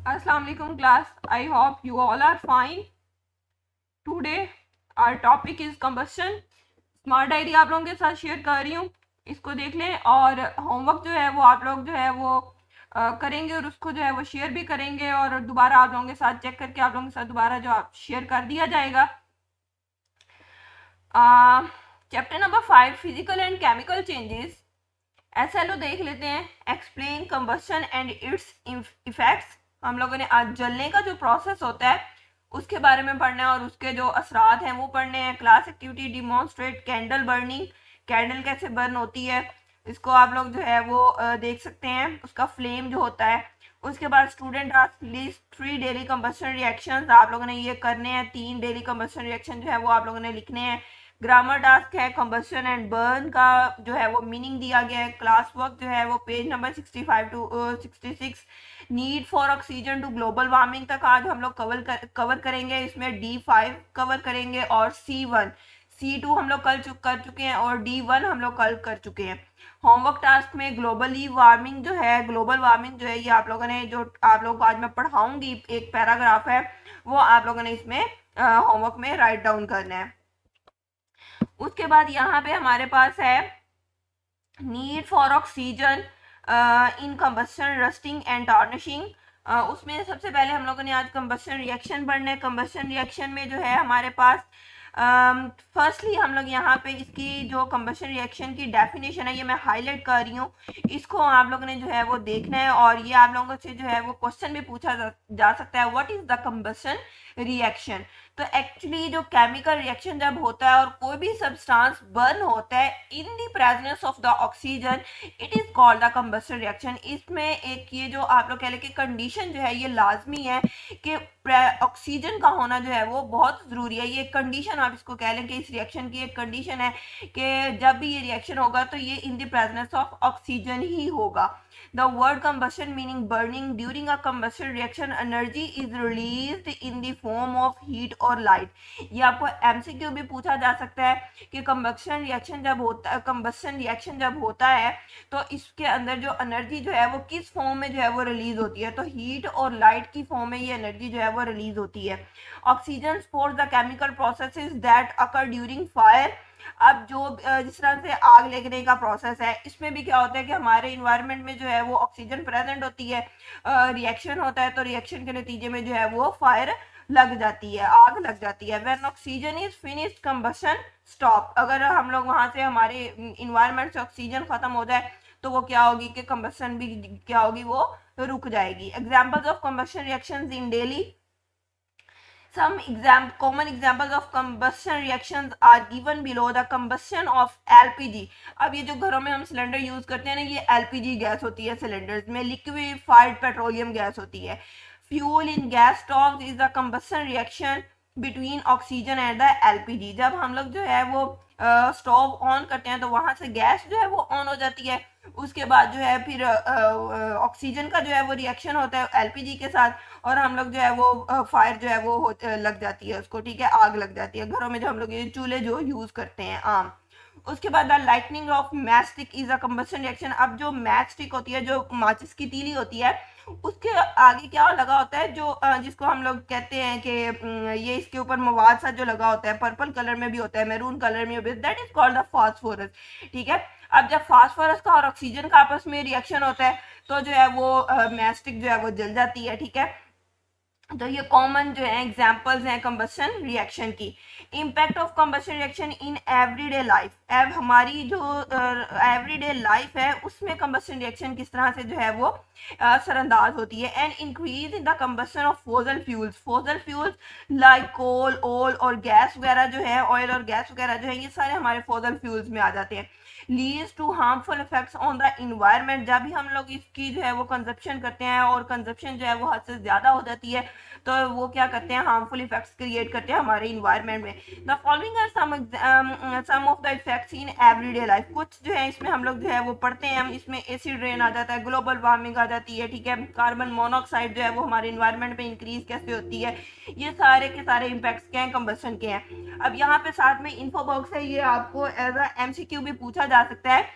Assalamu alaikum class. I hope you all are fine. Today our topic is combustion. Smart diary आप लोगों के साथ share कर रही हूँ, इसको देख लें और होमवर्क जो है वो आप लोग जो है वो करेंगे और उसको जो है वो शेयर भी करेंगे और दोबारा आप लोगों के साथ चेक करके आप लोगों के साथ दोबारा जो आप शेयर कर दिया जाएगा। Chapter number 5 physical and chemical changes. SLO देख लेते हैं, explain combustion and it's effects. हम लोगों ने आज जलने का जो प्रोसेस होता है उसके बारे में पढ़ना है और उसके जो असरात हैं वो पढ़ने हैं। Class activity demonstrate candle burning, candle कैसे बर्न होती है इसको आप लोग जो है वो देख सकते हैं, उसका फ्लेम जो होता है। उसके बाद student ask list 3 daily combustion reactions, आप लोगों ने ये करने हैं। 3 डेली कंबस्शन रिएक्शन जो है वो आप लोगों ने लिखने हैं। ग्रामर टास्क है कंबस्शन एंड बर्न का जो है वो मीनिंग दिया गया है। क्लास वर्क जो है वो page number 65 to 66। Need for oxygen to global warming तक आज हम लोग कवर करेंगे। इसमें D5 कवर करेंगे और C1 C2 हम लोग कल कर चुके हैं और D1 हम लोग कल कर चुके हैं। होमवर्क टास्क में ग्लोबली वार्मिंग जो है, ग्लोबल वार्मिंग जो है ये आप लोगों ने जो आप लोगों को आज मैं पढ़ाऊंगी एक पैराग्राफ है वो आप लोगों ने इसमें होमवर्क में राइट डाउन करना है। उसके बाद यहाँ पे हमारे पास है need for oxygen in combustion rusting and tarnishing. उसमें सबसे पहले हम लोगों ने आज कंबस्शन रिएक्शन पढ़ना है। कंबस्शन रिएक्शन में जो है हमारे पास फर्स्टली हम लोग यहाँ पे इसकी जो कंबस्शन रिएक्शन की डेफिनेशन है ये मैं हाईलाइट कर रही हूँ, इसको आप लोगों ने जो है वो देखना है और ये आप लोगों से जो है वो क्वेश्चन भी पूछा जा सकता है, what is the combustion reaction. तो एक्चुअली जो केमिकल रिएक्शन जब होता है और कोई भी सब्सटेंस बर्न होता है इन the presence of the oxygen, it is called the combustion reaction. इसमें एक ये जो आप लोग कह लें कि कंडीशन जो है ये लाजमी है कि ऑक्सीजन का होना जो है वो बहुत ज़रूरी है। ये कंडीशन आप इसको कह लें कि इस रिएक्शन की एक कंडीशन है कि जब भी ये रिएक्शन होगा तो ये in the presence of oxygen ही होगा। The word combustion meaning burning. During a combustion reaction, energy is released in the form of heat or light. ये आपको MCQ भी पूछा जा सकता है कि combustion reaction जब होता है तो इसके अंदर जो एनर्जी जो है वो किस फॉर्म में जो है वो रिलीज होती है, तो हीट और लाइट की फॉर्म में ये एनर्जी जो है वो रिलीज होती है। Oxygen sports the chemical processes that occur during fire. अब जो जिस तरह से आग लगने का प्रोसेस है इसमें भी क्या होता है कि हमारे इन्वायरमेंट में जो है वो ऑक्सीजन प्रेजेंट होती है, रिएक्शन होता है तो रिएक्शन के नतीजे में जो है वो फायर लग जाती है, आग लग जाती है। When oxygen is finished combustion stop. अगर हम लोग वहां से हमारे इन्वायरमेंट से ऑक्सीजन खत्म हो जाए तो वो क्या होगी कि कंबशन भी क्या होगी, वो रुक जाएगी। Examples of combustion reactions in daily. Some common examples of combustion reactions are given below. The combustion of LPG. अब ये जो घरों में हम सिलेंडर यूज करते हैं ना, ये LPG गैस होती है सिलेंडर्स में, लिक्विफाइड पेट्रोलियम गैस होती है। Fuel in gas stove is the combustion reaction between oxygen and the LPG। जब हम लोग जो है वो स्टोव ऑन करते हैं तो वहां से गैस जो है वो ऑन हो जाती है, उसके बाद जो है फिर ऑक्सीजन का जो है वो रिएक्शन होता है LPG के साथ और हम लोग जो है वो फायर जो है वो लग जाती है उसको, ठीक है, आग लग जाती है घरों में जो हम लोग ये चूल्हे जो यूज करते हैं आम। उसके बाद the lightning of match stick is a combustion reaction. अब जो मैच स्टिक होती है, जो माचिस की तीली होती है, उसके आगे क्या लगा होता है, जो जिसको हम लोग कहते हैं कि ये इसके ऊपर मवाद सा जो लगा होता है, पर्पल कलर में भी होता है, मैरून कलर में भी, that is called the phosphorus, ठीक है। अब जब फास्फोरस का और ऑक्सीजन का आपस में रिएक्शन होता है तो जो है वो मैच स्टिक जो है वो जल जाती है, ठीक है। तो ये कॉमन जो है एग्जांपल्स हैं कंबशन रिएक्शन की। Impact of combustion reaction in everyday life. अब हमारी जो एवरीडे लाइफ है उसमें कंबशन रिएक्शन किस तरह से जो है वो असरअंदाज होती है। And increase in the combustion of fossil fuels like coal, oil और गैस वगैरह जो है, ऑयल और गैस वगैरह जो है ये सारे हमारे फोजल फ्यूल्स में आ जाते हैं। Leads to harmful effects on the environment. जब भी हम लोग इसकी जो है वो कंजप्शन करते हैं और कंजप्शन जो है वो हद से ज़्यादा हो जाती है तो वो क्या करते हैं, हार्मफुल इफेक्ट्स क्रिएट करते हैं हमारे इन्वायरमेंट में। The following are some of the effects in everyday life. कुछ जो है इसमें हम लोग जो है वो पढ़ते हैं हम, इसमें एसिड रेन आ जाता है, ग्लोबल वार्मिंग आ जाती है, ठीक है, कार्बन मोनोऑक्साइड जो है वो हमारे इन्वायरमेंट में इंक्रीज कैसे होती है, ये सारे के सारे इम्पैक्ट्स क्या हैं, कंबशन के हैं। अब यहाँ पे साथ में इन्फो बॉक्स है, ये आपको एज अ MCQ भी पूछा जा सकता है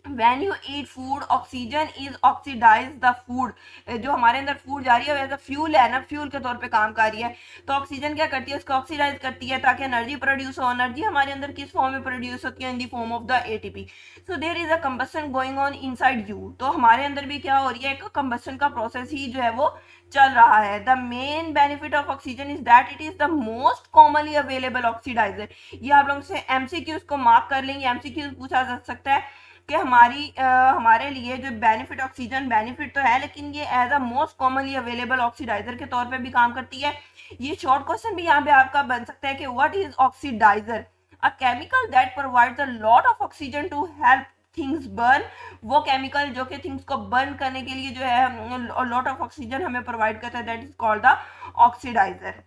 when you eat food oxygen is oxidize the food, जो हमारे अंदर फूड जा रही है वैसे फ्यूल है ना, फ्यूल के तौर पे काम कर रही है, तो ऑक्सीजन क्या करती है, उसको ऑक्सीडाइज करती है ताकि एनर्जी प्रोड्यूस हो। एनर्जी हमारे अंदर किस फॉर्म में प्रोड्यूस होती है, in the form of the ATP. So there is a combustion going on inside you, तो हमारे अंदर भी क्या हो रही है, एक कंबशन का प्रोसेस ही जो है वो चल रहा है। The main benefit of oxygen is that it is the most commonly available oxidiser. ये आप लोगों से एमसीक्यूज को मार्क कर लेंगे, एमसीक्यूज पूछा जा सकता है कि हमारे लिए जो बेनिफिट, ऑक्सीजन बेनिफिट तो है लेकिन ये as a most commonly available oxidiser के तौर पे भी काम करती है। ये शॉर्ट क्वेश्चन भी यहाँ पे आपका बन सकता है कि what is oxidiser, a chemical that provides a lot of oxygen to help things burn. वो केमिकल जो कि थिंग्स को बर्न करने के लिए जो है लॉट ऑफ ऑक्सीजन हमें प्रोवाइड करता है, that is called the oxidiser.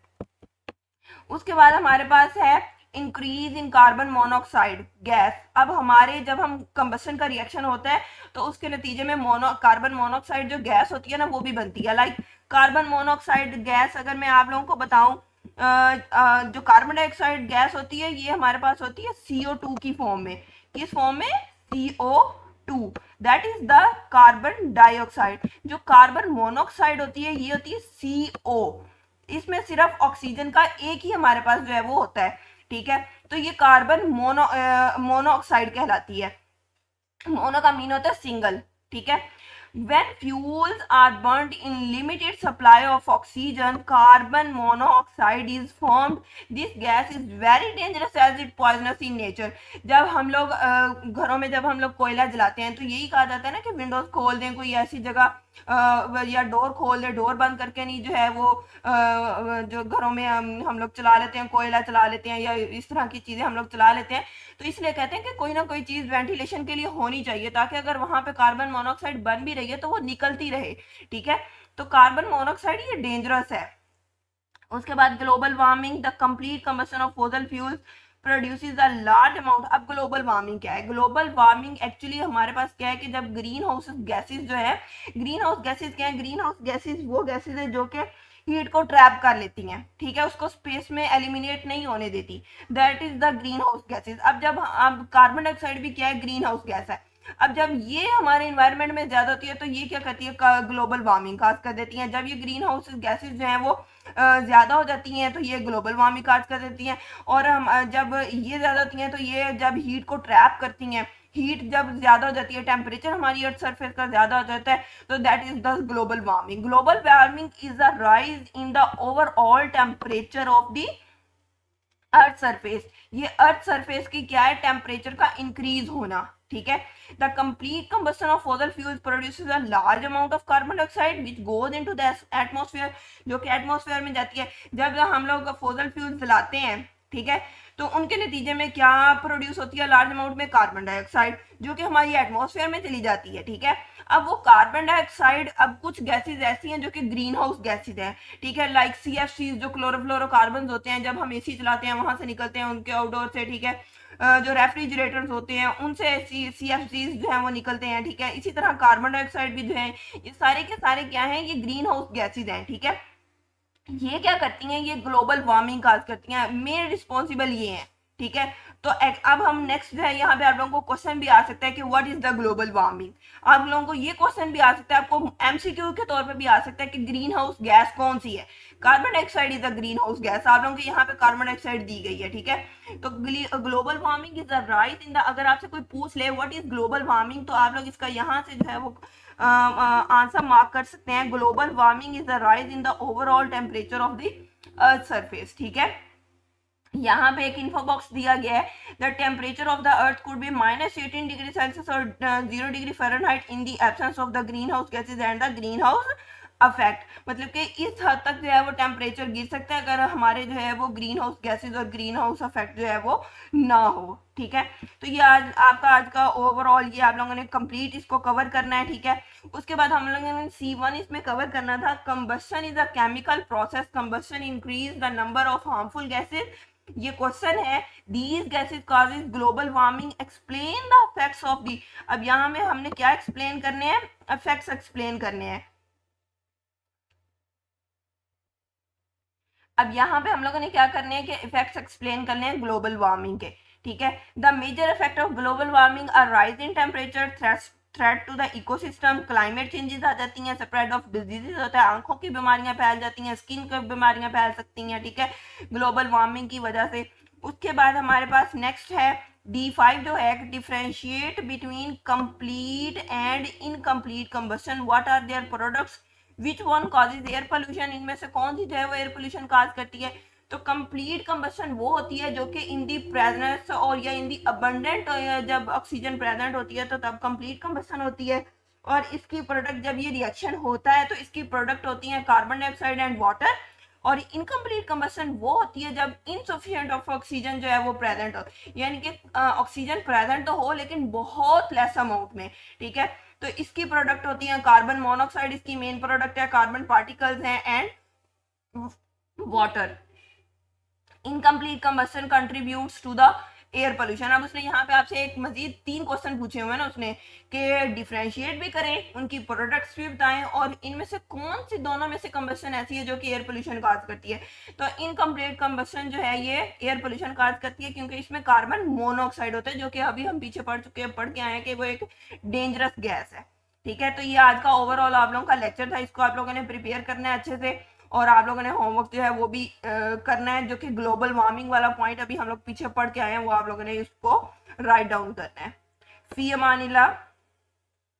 उसके बाद हमारे पास है increase in carbon monoxide gas. अब हमारे जब हम कंबशन का रिएक्शन होता है तो उसके नतीजे में कार्बन मोनोऑक्साइड जो गैस होती है ना वो भी बनती है। लाइक कार्बन मोनोऑक्साइड गैस अगर मैं आप लोगों को बताऊं, जो कार्बन डाइऑक्साइड गैस होती है ये हमारे पास होती है CO2 की फॉर्म में। किस फॉर्म में, CO2, that is the carbon dioxide. जो कार्बन मोनोऑक्साइड होती है ये होती है CO, इसमें सिर्फ ऑक्सीजन का एक ही हमारे पास जो है वो होता है, ठीक है। तो ये कार्बन मोनोऑक्साइड कहलाती है। मोनो का मीन होता है सिंगल, ठीक है। when fuels are burnt in limited supply of oxygen, carbon monoxide is formed. This gas is very dangerous as it poisonous in nature. जब हम लोग घरों में जब हम लोग कोयला जलाते हैं तो यही कहा जाता है ना कि विंडोज खोल दें, कोई ऐसी जगह या डोर खोल दें, डोर बंद करके नहीं जो है वो जो घरों में हम लोग चला लेते हैं, कोयला चला लेते हैं या इस तरह की चीज़ें हम लोग चला लेते हैं। तो इसलिए कहते हैं कि कोई ना कोई चीज़ वेंटिलेशन के लिए होनी चाहिए ताकि अगर वहां पे कार्बन मोनोऑक्साइड बन भी रही है तो वो निकलती रहे, ठीक है। तो कार्बन मोनोऑक्साइड ये डेंजरस है। उसके बाद global warming, the complete combustion of fossil fuels produces a large amount. अब ग्लोबल वार्मिंग क्या है, ग्लोबल वार्मिंग एक्चुअली हमारे पास क्या है कि जब ग्रीन हाउस गैसेज जो है, ग्रीन हाउस गैसेज क्या है, ग्रीन हाउस गैसेज वो गैसेज है जो कि हीट को ट्रैप कर लेती हैं, ठीक है, उसको स्पेस में एलिमिनेट नहीं होने देती, that is the green house gases. अब कार्बन डाइऑक्साइड भी क्या है, ग्रीन हाउस गैस है। अब जब ये हमारे इन्वायरमेंट में ज्यादा होती है तो ये क्या करती है, ग्लोबल वार्मिंग काज कर देती है। जब ये ग्रीन हाउस गैसेज जो है वो ज्यादा हो जाती हैं तो ये ग्लोबल वार्मिंग काज कर देती हैं। और हम जब ये ज्यादा होती हैं तो ये जब हीट को ट्रैप करती हैं, हीट जब ज्यादा हो जाती है, टेम्परेचर हमारी अर्थ सरफेस का ज्यादा हो जाता है, तो that is the global warming. Global warming is a rise in the overall temperature of the earth surface. ये अर्थ सरफेस की क्या है, टेम्परेचर का इंक्रीज होना, ठीक है। The complete combustion of fossil fuels produces a large amount of carbon dioxide which goes into the atmosphere, जो कि एटमॉस्फेयर में जाती है। जब हम लोग फॉसिल फ्यूल्स जलाते हैं, ठीक है, तो उनके नतीजे में क्या प्रोड्यूस होती है, लार्ज अमाउंट में कार्बन डाइऑक्साइड, जो कि हमारी एटमॉस्फेयर में चली जाती है, ठीक है। अब वो कार्बन डाइऑक्साइड, अब कुछ गैसेज ऐसी हैं जो कि ग्रीन हाउस गैसेज हैं, ठीक है, लाइक CFCs जो क्लोरोफ्लोरोकार्बन होते हैं, जब हम AC चलाते हैं वहां से निकलते हैं, उनके आउटडोर से, ठीक है। जो रेफ्रिजरेटर्स होते हैं उनसे CFCs जो है वो निकलते हैं, ठीक है। इसी तरह कार्बन डाइऑक्साइड भी जो है, ये सारे के सारे क्या हैं, ये ग्रीन हाउस गैसेज हैं, ठीक है। ये क्या करती हैं, ये ग्लोबल वार्मिंग काज करती हैं, मेन रिस्पॉन्सिबल ये हैं, ठीक है। तो अब हम नेक्स्ट जो है यहाँ पे आप लोगों को क्वेश्चन भी आ सकता है कि what is the global warming. आप लोगों को ये क्वेश्चन भी आ सकता है, आपको MCQ के तौर पे भी आ सकता है कि ग्रीन हाउस गैस कौन सी है। Carbon dioxide is the green house gas, आप लोगों को यहाँ पे कार्बन डाइऑक्साइड दी गई है, ठीक है। तो global warming is the rise in the, अगर आपसे कोई पूछ ले व्हाट इज ग्लोबल वार्मिंग तो आप लोग इसका यहाँ से जो है वो आंसर मार्क कर सकते हैं। Global warming is the rise in the overall temperature of the earth surface, ठीक है। यहाँ पे एक इन्फो बॉक्स दिया गया है, the temperature of the earth could be -18 degree Celsius और 0 degree Fahrenheit in the absence of the green house gases and the green house affect. मतलब कि इस हद तक जो है वो टेम्परेचर गिर सकता है अगर हमारे जो है वो ग्रीन हाउस गैसेज और ग्रीन हाउस अफेक्ट जो है वो ना हो, ठीक है। तो ये आज का ओवरऑल ये आप लोगों ने कंप्लीट इसको कवर करना है, ठीक है। उसके बाद हम लोगों ने C1 इसमें कवर करना था, combustion is a chemical process, combustion increase the number of harmful gases. ये क्वेश्चन है, these gases causes global warming, explain the effects of the. अब यहाँ में हमने क्या एक्सप्लेन करने हैं, इफेक्ट्स एक्सप्लेन करने हैं। अब यहाँ पे हम लोगों ने क्या करने हैं कि इफेक्ट्स एक्सप्लेन करने हैं ग्लोबल वार्मिंग के, ठीक है। The major effect of global warming are rise in temperature, threat to the ecosystem, climate changes आ जाती हैं, स्प्रेड ऑफ डिजीजेज होता है, आंखों की बीमारियां फैल जाती हैं, स्किन की बीमारियां फैल सकती हैं, ठीक है, ग्लोबल वार्मिंग की वजह से। उसके बाद हमारे पास नेक्स्ट है D5 जो है, differentiate between complete and incomplete combustion, what are their products, which one causes air pollution, इनमें से कौन सी जो है वो एयर पोल्यूशन काज करती है। तो कंप्लीट कंबशन वो होती है जो कि इन दी प्रेजेंस और या इन दी अबंडेंट, जब ऑक्सीजन प्रेजेंट होती है तो तब कंप्लीट कंबशन होती है। और इसकी प्रोडक्ट, जब ये रिएक्शन होता है तो इसकी प्रोडक्ट होती है कार्बन डाइऑक्साइड एंड वाटर। और इनकम्प्लीट कंबशन वो होती है जब इनसफिशिएंट ऑफ ऑक्सीजन जो है वो प्रेजेंट हो, यानी कि ऑक्सीजन प्रेजेंट तो हो लेकिन बहुत लेस अमाउंट में, ठीक है। तो इसकी प्रोडक्ट होती है कार्बन मोनोऑक्साइड, इसकी मेन प्रोडक्ट है, कार्बन पार्टिकल्स हैं and water. Incomplete combustion contributes to the air pollution. अब उसने यहाँ पे आपसे एक मजीद 3 क्वेश्चन पूछे हुए हैं ना उसने, कि डिफ्रेंशिएट भी करें, उनकी प्रोडक्ट्स भी बताएं, और इनमें से कौन सी दोनों में से कंबशन ऐसी है जो कि एयर पोल्यूशन काज करती है। तो इनकम्प्लीट कंबशन जो है ये एयर पोल्यूशन काज करती है, क्योंकि इसमें कार्बन मोनोऑक्साइड होता है, जो कि अभी हम पीछे पढ़ के आए हैं कि वो एक डेंजरस गैस है, ठीक है। तो ये आज का ओवरऑल आप लोगों का लेक्चर था, इसको आप लोगों ने प्रिपेयर करना है अच्छे से, और आप लोगों ने होमवर्क जो है वो भी करना है, जो कि ग्लोबल वार्मिंग वाला पॉइंट अभी हम लोग पीछे पढ़ के आए हैं, वो आप लोगों ने इसको राइट डाउन करना है। फी अमानिल्लाह।